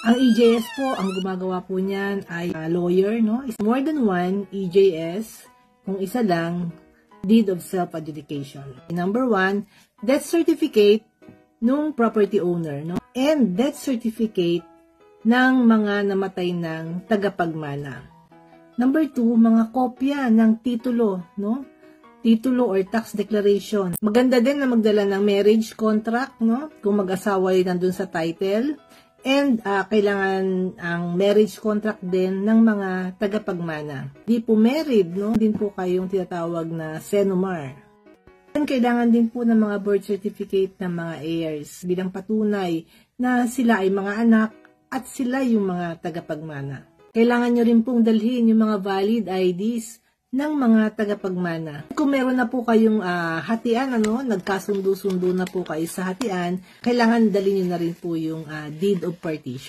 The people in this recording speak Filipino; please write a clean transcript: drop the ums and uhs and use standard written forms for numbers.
Ang EJS po, ang gumagawa po niyan ay lawyer, no? Is more than one EJS, kung isa lang, deed of self-adjudication. Number 1, death certificate nung property owner, no? And death certificate ng mga namatay ng tagapagmana. Number 2, mga kopya ng titulo, no? Titulo or tax declaration. Maganda din na magdala ng marriage contract, no? Kung mag-asawa yun nandun sa title. And kailangan ang marriage contract din ng mga tagapagmana. Di po married, no? Din po kayong tinatawag na senomar. And kailangan din po ng mga birth certificate ng mga heirs bilang patunay na sila ay mga anak at sila yung mga tagapagmana. Kailangan nyo rin pong dalhin yung mga valid IDs ng mga tagapagmana. Kung meron na po kayong hatian, nagkasundo-sundo na po kayo sa hatian, kailangan dalhin nyo na rin po yung deed of partition.